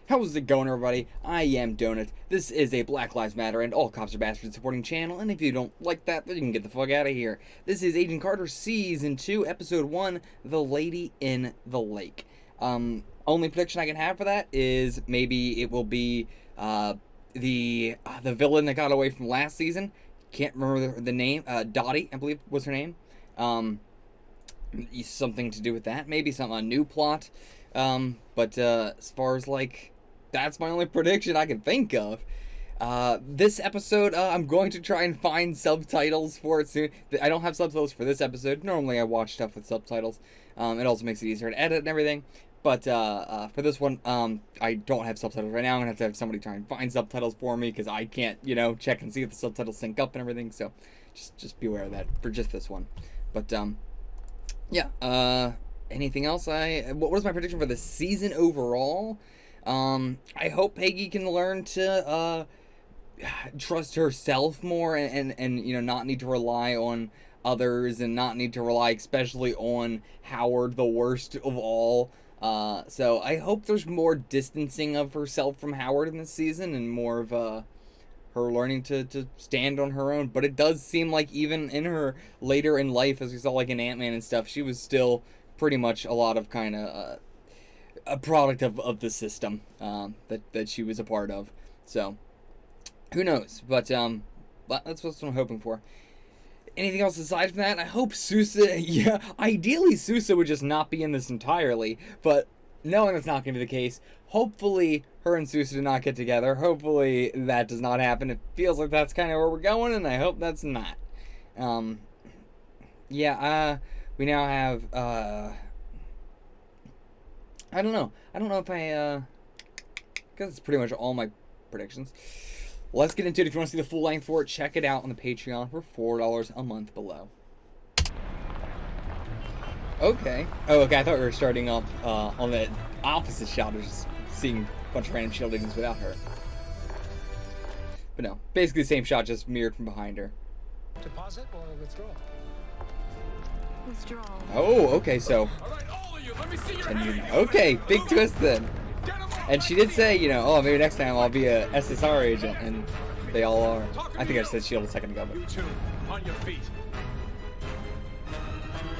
How's it going, everybody? I am Donut. This is a Black Lives Matter and All Cops Are Bastards supporting channel, and if you don't like that, then you can get the fuck out of here. This is Agent Carter Season 2, Episode 1, The Lady in the Lake. Only prediction I can have for that is maybe it will be the villain that got away from last season. Can't remember the name. Dottie, I believe was her name. Something to do with that. Maybe a new plot. But as far as like, that's my only prediction I can think of. This episode, I'm going to try and find subtitles for it soon. I don't have subtitles for this episode. Normally I watch stuff with subtitles. It also makes it easier to edit and everything. But for this one, I don't have subtitles right now. I'm going to have somebody try and find subtitles for me because I can't, check and see if the subtitles sync up and everything. So just be aware of that for just this one. But, yeah, anything else? What was my prediction for the season overall? I hope Peggy can learn to trust herself more and not need to rely on others and not need to rely especially on Howard, the worst of all. So I hope there's more distancing of herself from Howard in this season and more of her learning to stand on her own. But it does seem like even in her later in life, as we saw like in Ant-Man and stuff, she was still pretty much a lot of kind of a product of the system that she was a part of. So who knows? But that's what I'm hoping for. Anything else aside from that? I hope Sousa, ideally Sousa would just not be in this entirely, but knowing that's not going to be the case, hopefully her and Sousa do not get together. Hopefully that does not happen. It feels like that's kind of where we're going, and I hope that's not. We now have, I don't know if because it's pretty much all my predictions. Let's get into it. If you want to see the full length for it, check it out on the Patreon for $4 a month below. Okay. Oh, okay, I thought we were starting off on the opposite shot, of just seeing a bunch of random shield agents without her. But no, basically the same shot, just mirrored from behind her. Deposit or withdrawal? Withdrawal. Oh, okay, so. All right, all of you, let me see your hands. Okay, big twist then. And she did say, maybe next time I'll be a SSR agent, and they all are. I think I just said shield a second ago, but. You two, on your feet.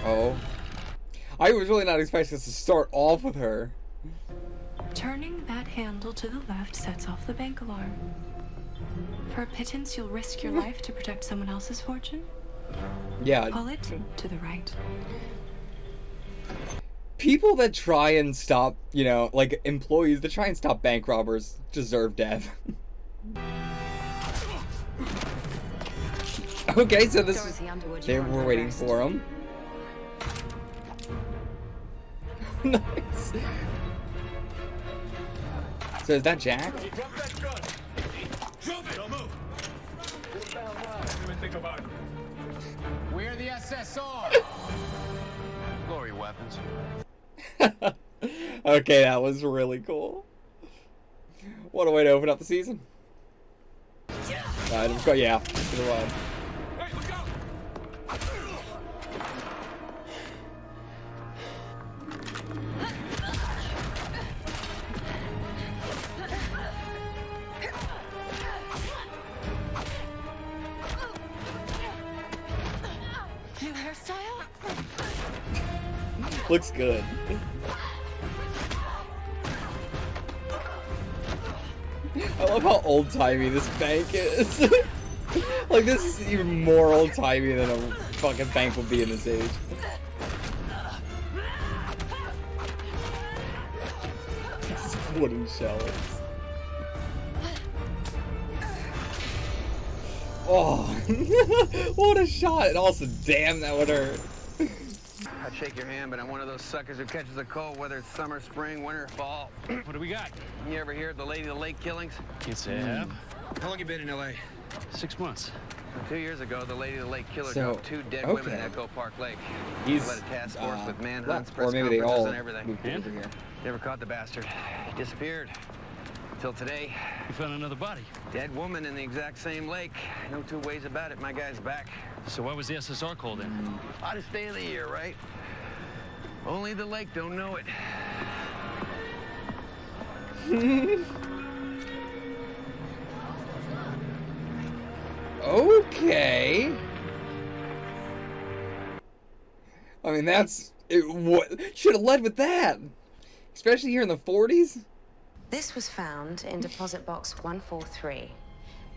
Oh. I was really not expecting us to start off with her. Turning that handle to the left sets off the bank alarm. For a pittance, you'll risk your life to protect someone else's fortune. Yeah. Pull it to the right. People that try and stop, like employees that try and stop bank robbers deserve death. Okay, so this is... We're waiting for him. Nice. So is that Jack? Drop that gun. Drop it. Don't move. Don't even think about it. We're the SSR. Glory weapons. Okay, that was really cool. What a way to open up the season. Let's go, yeah. Let's get a run. Hey, look out! New hairstyle? Looks good. I love how old-timey this bank is. Like, this is even more old-timey than a fucking bank will be in this age. These wooden shells. Oh, what a shot! And also, damn, that would hurt. I'd shake your hand, but I'm one of those suckers who catches a cold, whether it's summer, spring, winter, or fall. What do we got? You ever hear of the Lady of the Lake killings? Can't say I have. How long you been in L.A.? 6 months. 2 years ago, the Lady of the Lake killer So, dropped 2 dead okay. women in Echo Park Lake. He's led a task force with manhunts, or press maybe they conferences, all and everything. moved over here. Never caught the bastard. He disappeared. Till today. We found another body. Dead woman in the exact same lake. No two ways about it. My guy's back. So why was the SSR called in? Hottest day of the year, right? Only the lake don't know it. Okay. I mean, that's it. What should have led with that, especially here in the 40s. This was found in deposit box 143.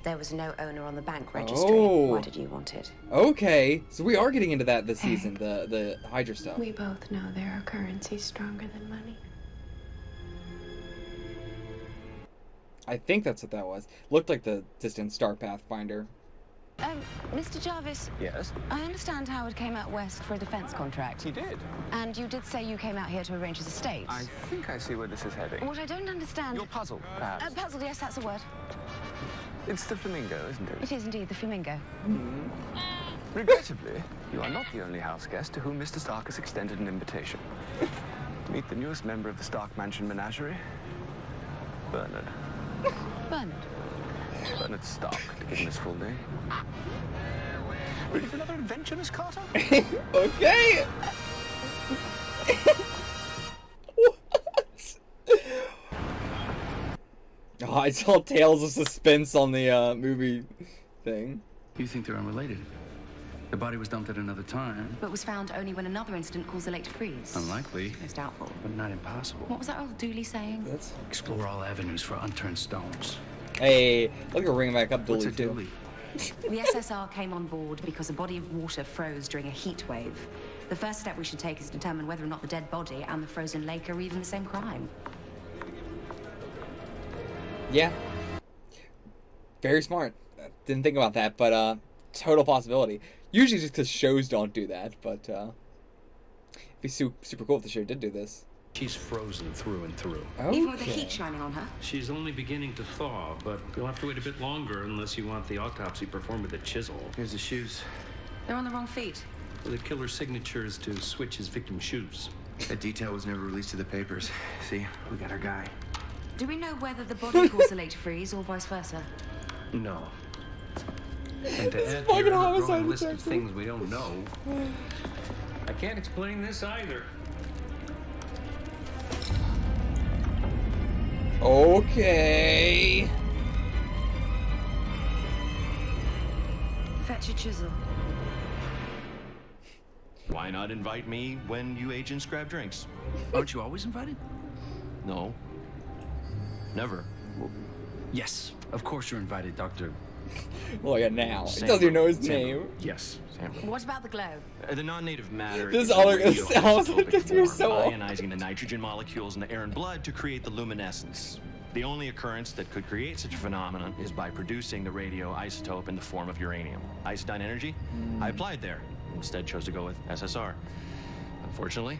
There was no owner on the bank registry. Oh. Why did you want it? Okay, so we are getting into that this season, the Hydra stuff. We both know there are currencies stronger than money. I think that's what that was. Looked like the distant star pathfinder. Mr. Jarvis, Yes? I understand Howard came out west for a defense contract. He did. And you did say you came out here to arrange his estate. I think I see where this is heading. What I don't understand... You're puzzled, perhaps. Puzzled, yes, that's a word. It's the flamingo, isn't it? It is indeed the flamingo. Regrettably, you are not the only house guest to whom Mr. Stark has extended an invitation. Meet the newest member of the Stark Mansion menagerie, Bernard. Bernard. Bernard Stark, to give him his full name. Ready for another adventure, Miss Carter? Okay. What? Oh, I saw tales of suspense on the movie thing. You think they're unrelated? The body was dumped at another time. But was found only when another incident caused the lake to freeze. Unlikely, Most doubtful. but not impossible. What was that old Dooley saying? That's Explore all avenues for unturned stones. hey, look at ringing back up What's Dooley a too. Dooley? The SSR came on board because a body of water froze during a heat wave. The first step we should take is determine whether or not the dead body and the frozen lake are even the same crime. Yeah. Very smart. Didn't think about that, but total possibility. Usually just because shows don't do that, but it'd be super cool if the show did do this. She's frozen through and through. Even with the heat shining on her. She's only beginning to thaw, but you'll have to wait a bit longer unless you want the autopsy performed with a chisel. Here's the shoes. They're on the wrong feet. The killer's signature is to switch his victim's shoes. That detail was never released to the papers. See, we got our guy. Do we know whether the body caused the lake to freeze or vice versa? No. And to add fucking to your homicide growing list of detective. things we don't know, I can't explain this either. Okay. Fetch a chisel. Why not invite me when you agents grab drinks? Aren't you always invited? No. Never. Yes, of course you're invited, Dr. Look at now. He Sam. doesn't even know his Sam. name. Yes, Sam. What about the glow? The non-native matter This is other- a this sounds like radioisotopic this was so form, old. ionizing the nitrogen molecules in the air and blood to create the luminescence. The only occurrence that could create such a phenomenon is by producing the radioisotope in the form of uranium. Isodyne energy? I applied there. Instead chose to go with SSR. Unfortunately,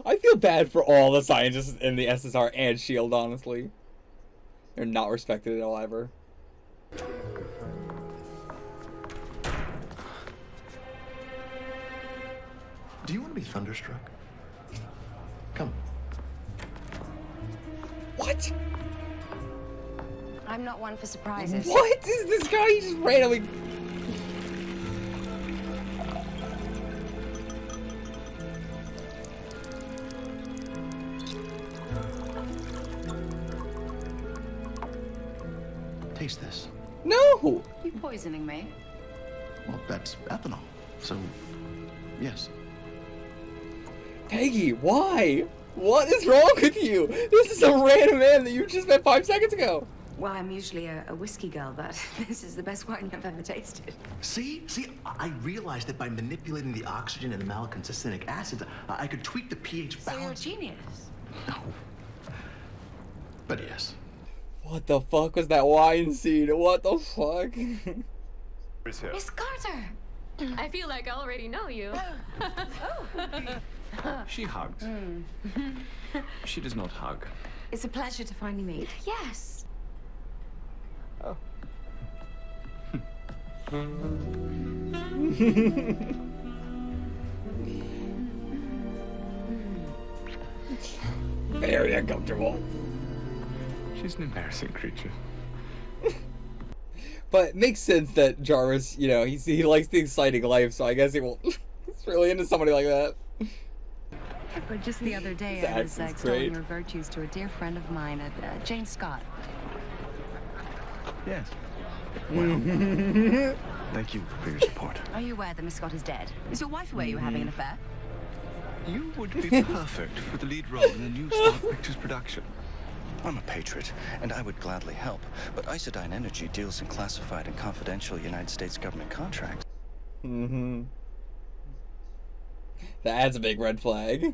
I feel bad for all the scientists in the SSR and S.H.I.E.L.D., honestly. They're not respected at all, ever. Do you want to be thunderstruck? Come. What? I'm not one for surprises. What is this guy? He just randomly... Taste this. No! You poisoning me? Well, that's ethanol. So, yes. Peggy, why? What is wrong with you? This is some random man that you just met 5 seconds ago. Well, I'm usually a whiskey girl, but this is the best wine I've ever tasted. See, I realized that by manipulating the oxygen and the malaconsistenic acids, I could tweak the pH So you're a balance. genius. No. But yes. What the fuck was that wine scene? What the fuck? Miss Carter! I feel like I already know you. She hugs. She does not hug. It's a pleasure to finally meet. Yes. Very uncomfortable. She's an embarrassing creature. But it makes sense that Jarvis, you know, he likes the exciting life, so I guess he will. He's really into somebody like that. But just the other day, This I was accent's extolling great. your virtues to a dear friend of mine, Jane Scott. Yes. Well, thank you for your support. Are you aware that Miss Scott is dead? Is your wife aware you were having an affair? You would be perfect for the lead role in a new Stark Pictures production. I'm a patriot, and I would gladly help, but Isodyne Energy deals in classified and confidential United States government contracts. That's a big red flag.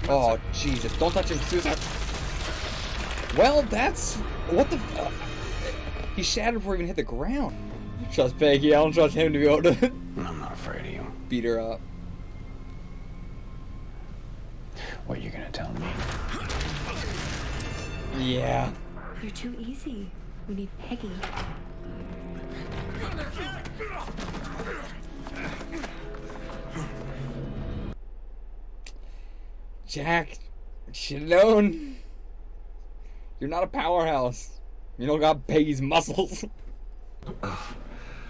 Oh, Jesus. Don't touch him. Suicide. Well, that's... What the... He shattered before he even hit the ground. Trust Peggy. I don't trust him to be able to... I'm not afraid of you. beat her up. What are you gonna tell me? Yeah. You're too easy. We need Peggy. Jack, should've known. You're not a powerhouse. You don't got Peggy's muscles.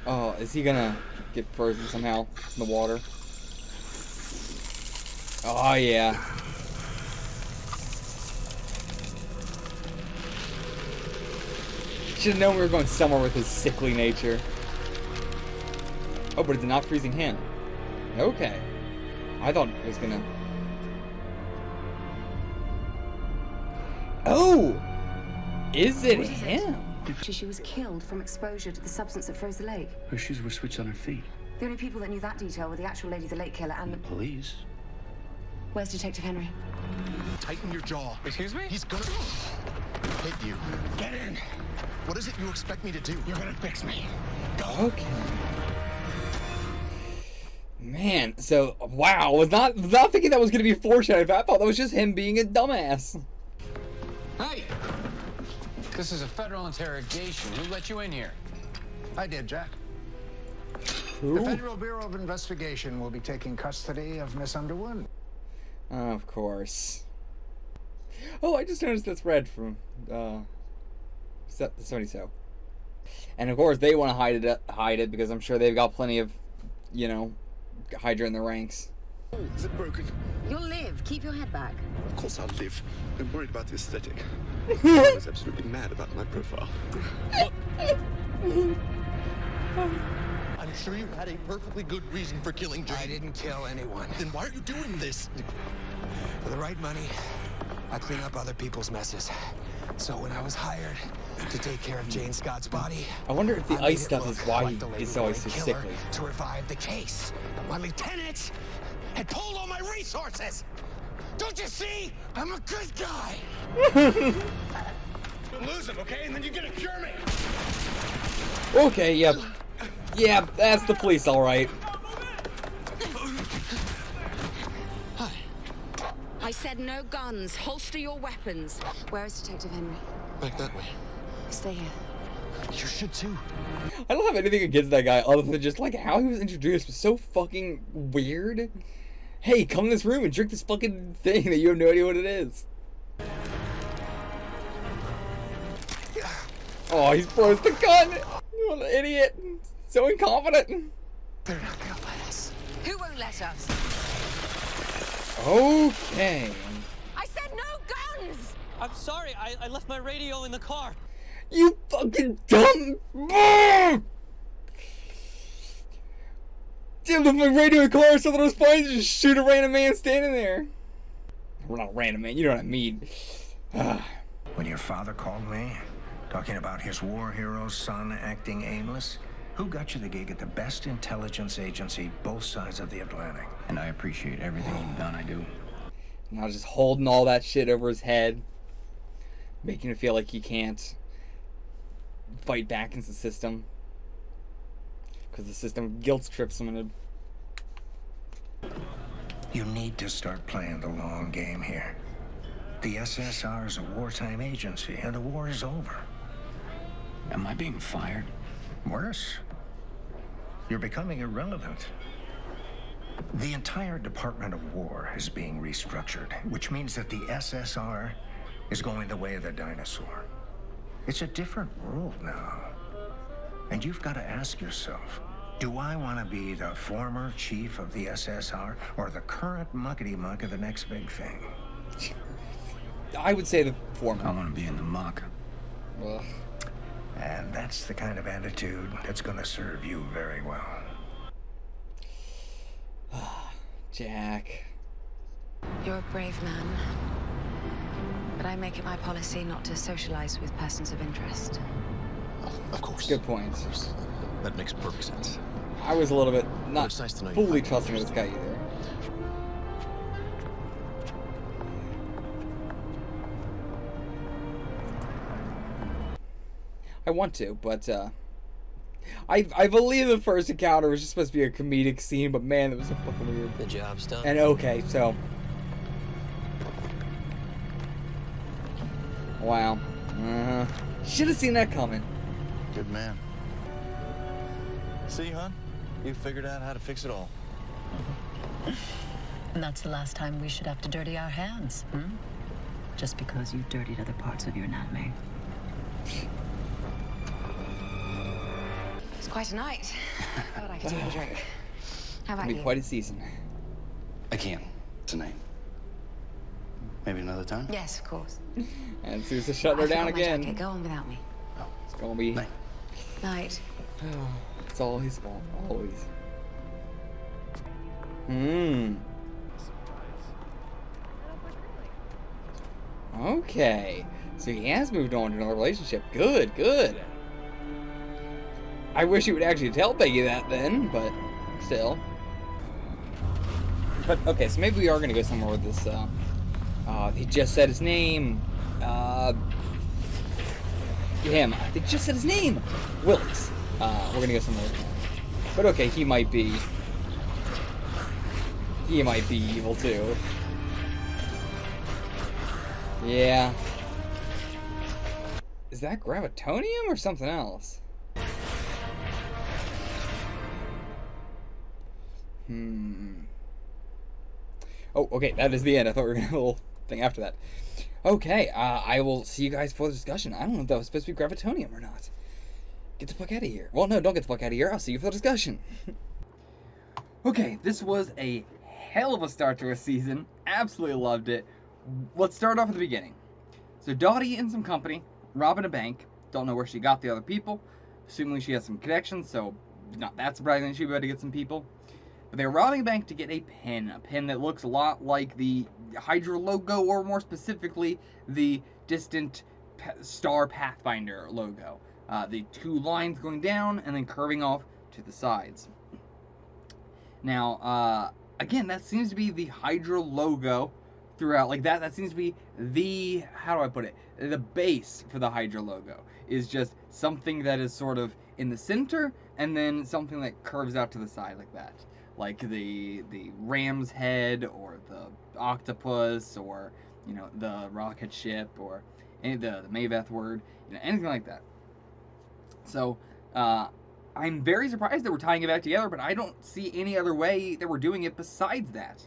Oh, is he gonna get frozen somehow in the water? Oh, yeah. Should've known we were going somewhere with his sickly nature. Oh, but it's not freezing him. Okay. I thought it was gonna... Oh! Is it him? She was killed from exposure to the substance that froze the lake. Her shoes were switched on her feet. The only people that knew that detail were the actual lady, the lake killer, and the... Police? Where's Detective Henry? Tighten your jaw. Excuse me? He's gonna hit you. Get in. What is it you expect me to do? You're gonna fix me. Go. Okay. Man, so wow, was not thinking that was gonna be foreshadowed. I thought that was just him being a dumbass. Hey! This is a federal interrogation. Who let you in here? I did, Jack. Who? The Federal Bureau of Investigation will be taking custody of Miss Underwood. Of course. Oh, I just noticed that's red from 70 So. And of course they want to hide it because I'm sure they've got plenty of, you know, Hydra in their ranks. Oh, is it broken? You'll live. Keep your head back. Of course I'll live. I'm worried about the aesthetic. I was absolutely mad about my profile. I'm sure you had a perfectly good reason for killing Jane. I didn't kill anyone. Then why are you doing this? For the right money, I clean up other people's messes. So when I was hired to take care of Jane Scott's body, I wonder if the I ice made it stuff is look why like the lady he's always so killer sickly. to revive the case. My lieutenant had pulled all my resources. Don't you see? I'm a good guy. Lose him, okay? And then you're gonna cure me. Okay, yep. Yeah, that's the police, alright. I said no guns. Holster your weapons. Where is Detective Henry? Back that way. Stay here. You should too. I don't have anything against that guy other than just like how he was introduced was so fucking weird. Hey, come in this room and drink this fucking thing that you have no idea what it is. Oh, he's froze the gun! What an idiot! So incompetent! They're not gonna let us. Who won't let us? Okay. I said no guns! I'm sorry, I left my radio in the car. You fucking dumb... Damn, left my radio in the car so that I was fine to just shoot a random man standing there. We're not a random man, you know what I mean. When your father called me, talking about his war hero son acting aimless, who got you the gig at the best intelligence agency both sides of the Atlantic? And I appreciate everything you've done, I do. Now just holding all that shit over his head. Making it feel like he can't fight back against the system. Because the system guilt trips him into... You need to start playing the long game here. The SSR is a wartime agency, and the war is over. Am I being fired? Worse. You're becoming irrelevant. The entire Department of War is being restructured, which means that the SSR is going the way of the dinosaur. It's a different world now. And you've got to ask yourself, Do I want to be the former chief of the SSR or the current muckety-muck of the next big thing? I would say the former. I want to be in the muck. Ugh. And that's the kind of attitude that's going to serve you very well. Jack. You're a brave man. But I make it my policy not to socialize with persons of interest. Of course. Good point. Of course. That makes perfect sense. I was a little bit not It's nice to know you fully find trusting of interest. this guy either. I want to, but I believe the first encounter was just supposed to be a comedic scene, but man, that was so fucking weird. The job's done. And okay, so wow, should have seen that coming. Good man. See, hon? You figured out how to fix it all. And that's the last time we should have to dirty our hands, just because you dirtied other parts of your anatomy. It's quite a night. God, I could do a drink. How about It'll be you? quite a season. I can't tonight. Maybe another time? Yes, of course. And Sousa shut her I down forgot my again. jacket. Go on without me. It's gonna be. Night. It's all his fault, always. Okay. So he has moved on to another relationship. Good, good. I wish he would actually tell Peggy that then, but still. But okay, so maybe we are gonna go somewhere with this. He just said his name. Him. They just said his name. Wilkes. We're gonna go somewhere with him. But okay, he might be evil too. Yeah. Is that gravitonium or something else? Oh, okay, that is the end. I thought we were gonna have a little thing after that. Okay, I will see you guys for the discussion. I don't know if that was supposed to be gravitonium or not. Get the fuck out of here. Well, no, don't get the fuck out of here. I'll see you for the discussion. Okay, this was a hell of a start to a season. Absolutely loved it. Let's start off at the beginning. So Dottie and some company robbing a bank. Don't know where she got the other people. Assuming she has some connections, so not that surprising that she'd be able to get some people. But they were robbing a bank to get a pin that looks a lot like the Hydra logo, or more specifically, the Distant Star Pathfinder logo. The two lines going down and then curving off to the sides. Now, again, that seems to be the Hydra logo throughout. Like that seems to be the, how do I put it? The base for the Hydra logo is just something that is sort of in the center and then something that curves out to the side like that. Like the ram's head or the octopus or, you know, the rocket ship or any the Maveth word, you know, anything like that. So, I'm very surprised that we're tying it back together, but I don't see any other way that we're doing it besides that.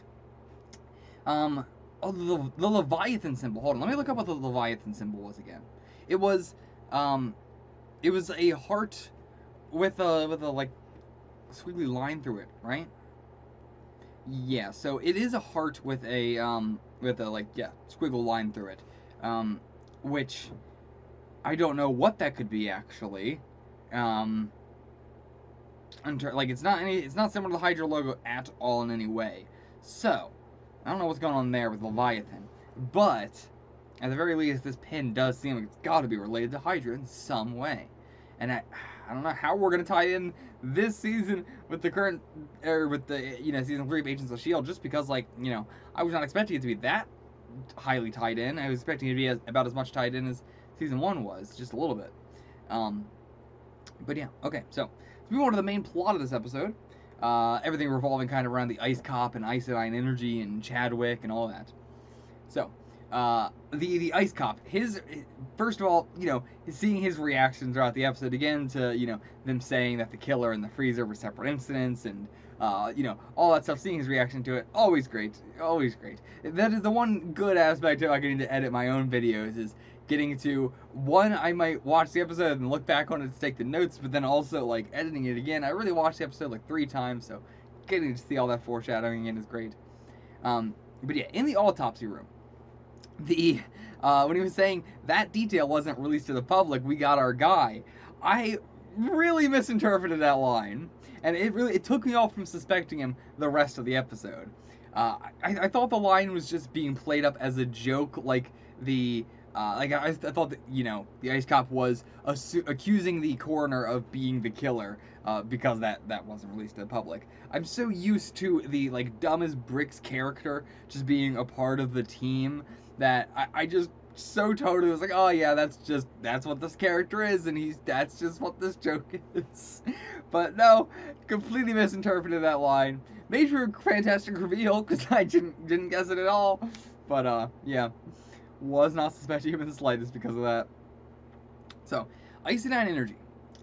Oh, the Leviathan symbol. Hold on, let me look up what the Leviathan symbol was again. It was a heart with a like squiggly line through it, right? Yeah, so it is a heart with a like, yeah, squiggle line through it. Which I don't know what that could be actually. Like it's not similar to the Hydra logo at all in any way. So, I don't know what's going on there with Leviathan, but at the very least, this pin does seem like it's got to be related to Hydra in some way. And I don't know how we're gonna tie in this season with the current, or with the, you know, season 3 of Agents of S.H.I.E.L.D. just because, like, you know, I was not expecting it to be that highly tied in. I was expecting it to be about as much tied in as season 1 was, just a little bit. But yeah, okay, so let's move on to the main plot of this episode. Everything revolving kind of around the Ice Cop and Isodyne Energy and Chadwick and all that. So, the Ice Cop, first of all, you know, seeing his reaction throughout the episode again to, you know, them saying that the killer and the freezer were separate incidents and, you know, all that stuff, seeing his reaction to it, always great, always great. That is the one good aspect of getting to edit my own videos, is getting to, one, I might watch the episode and look back on it to take the notes, but then also, like, editing it again. I really watched the episode, like, 3 times, so getting to see all that foreshadowing again is great. But yeah, in the autopsy room, when he was saying that detail wasn't released to the public, we got our guy, I really misinterpreted that line, and it took me off from suspecting him the rest of the episode. I thought the line was just being played up as a joke, like I thought that, you know, the ice cop was accusing the coroner of being the killer, because that wasn't released to the public. I'm so used to the, like, dumb as bricks character just being a part of the team that I just so totally was like, oh yeah, that's what this character is, and that's just what this joke is. But no, completely misinterpreted that line. Major fantastic reveal, because I didn't guess it at all. But yeah, was not suspecting him in the slightest because of that. So, Isodyne Energy.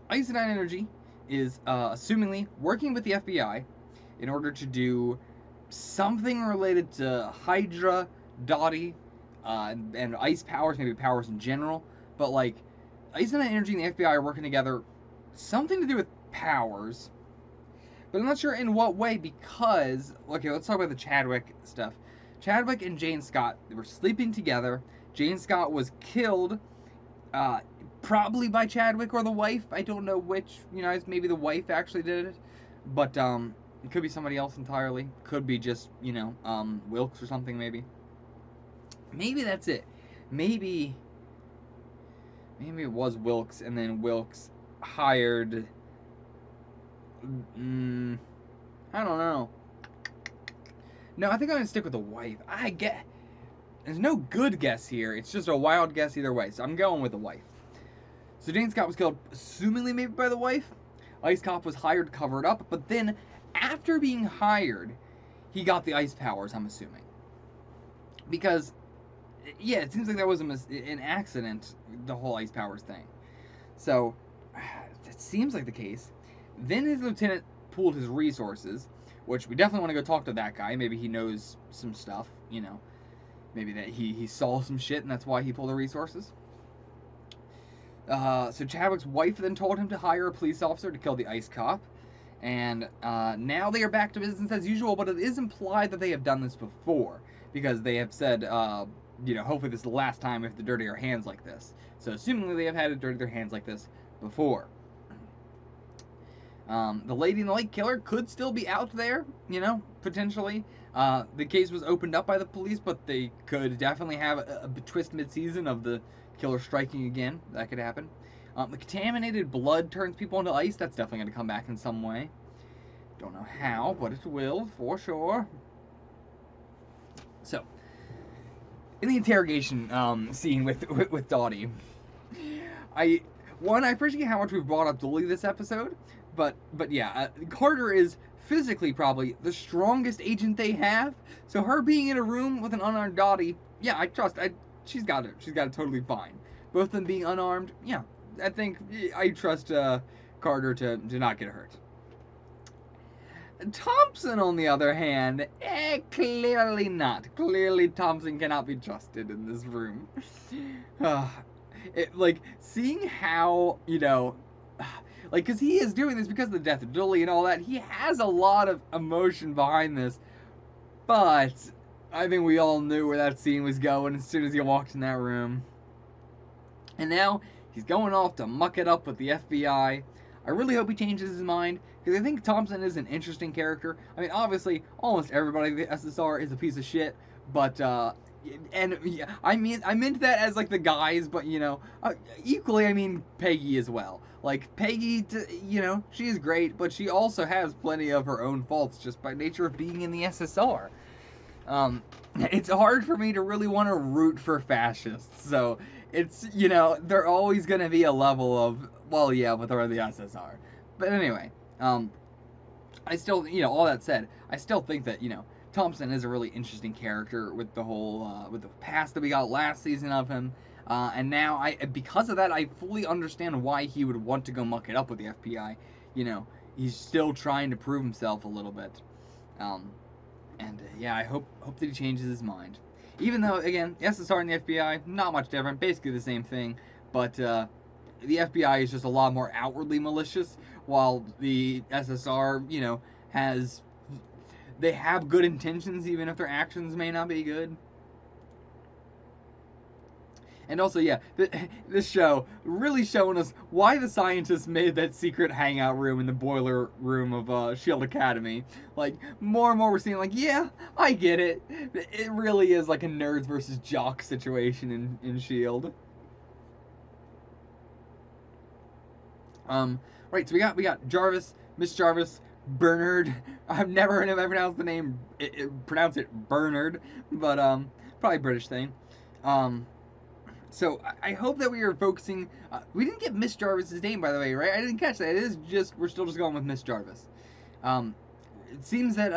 Isodyne Energy is assumingly working with the FBI in order to do something related to Hydra, Dottie, and ice powers, maybe powers in general. But, like, Isodyne Energy and the FBI are working together, something to do with powers. But I'm not sure in what way, because, okay, let's talk about the Chadwick stuff. Chadwick and Jane Scott, they were sleeping together. Jane Scott was killed, probably by Chadwick or the wife. I don't know which, you know, maybe the wife actually did it. But, it could be somebody else entirely. Could be just, you know, Wilkes or something, maybe. Maybe that's it. Maybe it was Wilkes, and then Wilkes hired... I don't know. No, I think I'm going to stick with the wife. There's no good guess here. It's just a wild guess either way. So I'm going with the wife. So Jane Scott was killed, assumingly maybe by the wife. Ice Cop was hired to cover it up. But then, after being hired, he got the ice powers, I'm assuming. Because, yeah, it seems like that was an accident, the whole ice powers thing. So, that seems like the case. Then his lieutenant pooled his resources, which we definitely want to go talk to that guy. Maybe he knows some stuff, you know. Maybe that he saw some shit and that's why he pulled the resources. So Chadwick's wife then told him to hire a police officer to kill the ice cop. And now they are back to business as usual, but it is implied that they have done this before. Because they have said, you know, hopefully this is the last time if they dirty their hands like this. So assumingly they have had to dirty their hands like this before. The Lady in the Lake killer could still be out there, you know, potentially. The case was opened up by the police, but they could definitely have a twist mid-season of the killer striking again. That could happen. The contaminated blood turns people into ice. That's definitely going to come back in some way. Don't know how, but it will, for sure. So, in the interrogation scene with Dottie, I appreciate how much we've brought up Dooley this episode. But yeah, Carter is physically probably the strongest agent they have. So her being in a room with an unarmed Dottie, yeah, I trust. She's got it. She's got it totally fine. Both of them being unarmed, yeah, I think I trust Carter to not get hurt. Thompson, on the other hand, clearly not. Clearly Thompson cannot be trusted in this room. Like, seeing how, you know... Like, because he is doing this because of the death of Dooley and all that. He has a lot of emotion behind this. But I think we all knew where that scene was going as soon as he walked in that room. And now he's going off to muck it up with the FBI. I really hope he changes his mind, because I think Thompson is an interesting character. I mean, obviously, almost everybody in the SSR is a piece of shit. But, and yeah, I meant that as, like, the guys, but, you know, equally, I mean Peggy as well. Like, Peggy, you know, she is great, but she also has plenty of her own faults just by nature of being in the SSR. It's hard for me to really want to root for fascists, so it's, you know, they're always going to be a level of, well, yeah, but they're the SSR. But anyway, I still, you know, all that said, I still think that, you know, Thompson is a really interesting character with the whole, with the past that we got last season of him. And now, because of that, I fully understand why he would want to go muck it up with the FBI. You know, he's still trying to prove himself a little bit. Yeah, I hope that he changes his mind. Even though, again, SSR and the FBI, not much different, basically the same thing, but the FBI is just a lot more outwardly malicious, while the SSR, you know, they have good intentions even if their actions may not be good. And also, yeah, this show really showing us why the scientists made that secret hangout room in the boiler room of S.H.I.E.L.D. Academy. Like, more and more we're seeing, like, yeah, I get it. It really is like a nerds versus jocks situation in S.H.I.E.L.D. Right, so we got Jarvis, Miss Jarvis, Bernard. I've never heard him ever pronounce the name, pronounce it Bernard, but probably British thing. So I hope that we are focusing. We didn't get Miss Jarvis's name, by the way, right? I didn't catch that. It is just we're still just going with Miss Jarvis. It seems that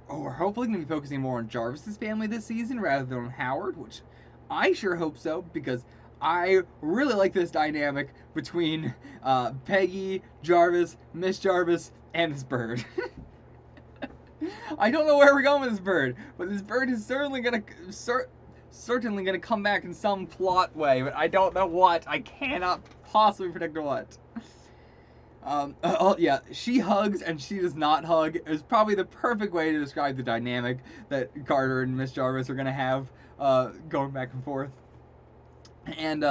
we're hopefully going to be focusing more on Jarvis's family this season rather than on Howard, which I sure hope so because I really like this dynamic between Peggy, Jarvis, Miss Jarvis, and this bird. I don't know where we're going with this bird, but this bird is certainly gonna come back in some plot way, but I don't know what. I cannot possibly predict what. Yeah, she hugs and she does not hug is probably the perfect way to describe the dynamic that Carter and Miss Jarvis are gonna have going back and forth. And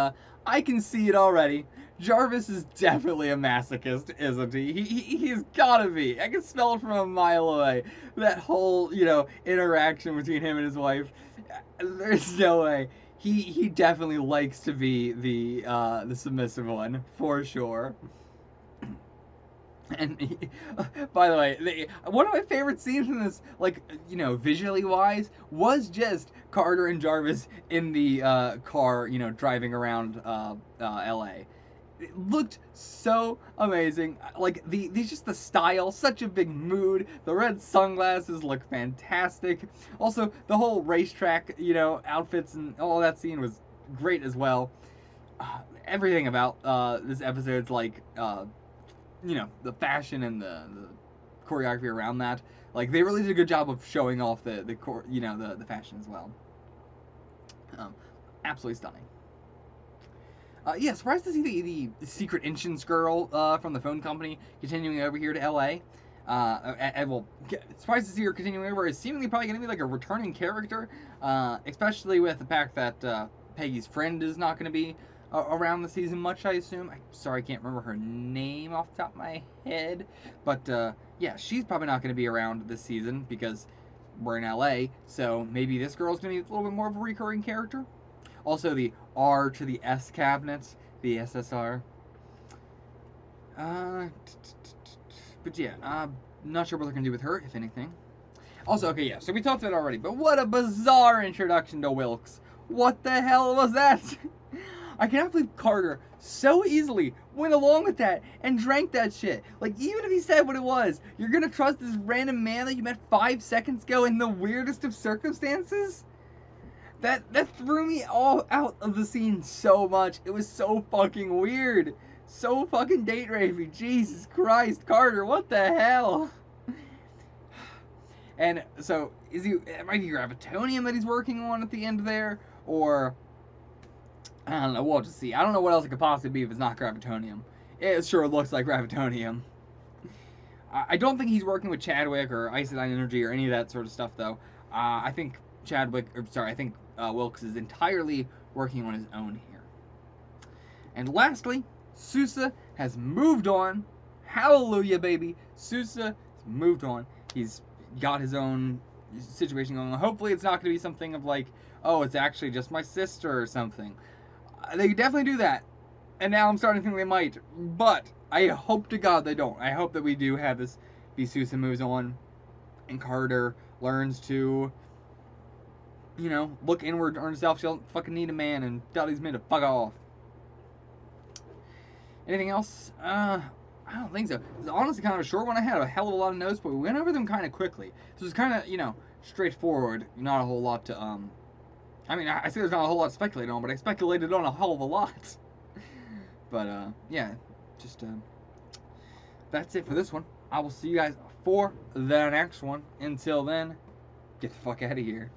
I can see it already. Jarvis is definitely a masochist, isn't he? He's gotta be. I can smell it from a mile away. That whole, you know, interaction between him and his wife. There's no way. He definitely likes to be the submissive one, for sure. And by the way, one of my favorite scenes in this, like, you know, visually wise, was just Carter and Jarvis in the car, you know, driving around L.A. It looked so amazing. Like, just the style, such a big mood. The red sunglasses look fantastic. Also, the whole racetrack, you know, outfits and all that scene was great as well. Everything about this episode's like, you know, the fashion and the choreography around that. Like, they really did a good job of showing off the fashion as well. Absolutely stunning. Yeah, surprised to see the secret entrance girl from the phone company continuing over here to L.A. Well, surprised to see her continuing over. Is seemingly probably going to be like a returning character, especially with the fact that Peggy's friend is not going to be around the season much, I assume. I'm sorry, I can't remember her name off the top of my head. But, yeah, she's probably not going to be around this season because we're in L.A., so maybe this girl's going to be a little bit more of a recurring character. Also, the R to the S cabinets, the SSR. But yeah, not sure what they're going to do with her, if anything. Also, okay, yeah, so we talked about it already, but what a bizarre introduction to Wilkes. What the hell was that? I cannot believe Carter so easily went along with that and drank that shit. Like, even if he said what it was, you're going to trust this random man that you met 5 seconds ago in the weirdest of circumstances? That threw me all out of the scene so much. It was so fucking weird. So fucking date rapey. Jesus Christ, Carter, what the hell? And so, it might be Gravitonium that he's working on at the end there? Or, I don't know, we'll have to see. I don't know what else it could possibly be if it's not Gravitonium. It sure looks like Gravitonium. I don't think he's working with Chadwick or Isodyne Energy or any of that sort of stuff, though. I think Wilkes is entirely working on his own here. And lastly, Sousa has moved on. Hallelujah, baby. Sousa has moved on. He's got his own situation going on. Hopefully it's not going to be something of like, oh, it's actually just my sister or something. They could definitely do that. And now I'm starting to think they might. But I hope to God they don't. I hope that we do have this be Sousa moves on and Carter learns to, you know, look inward on herself. She don't fucking need a man and tell these men to fuck off. Anything else? I don't think so. It's honestly kind of a short one. I had a hell of a lot of notes, but we went over them kind of quickly. So it's kind of, you know, straightforward. Not a whole lot to, I mean, I say there's not a whole lot to speculate on, but I speculated on a hell of a lot. But, yeah, just, that's it for this one. I will see you guys for the next one. Until then, get the fuck out of here.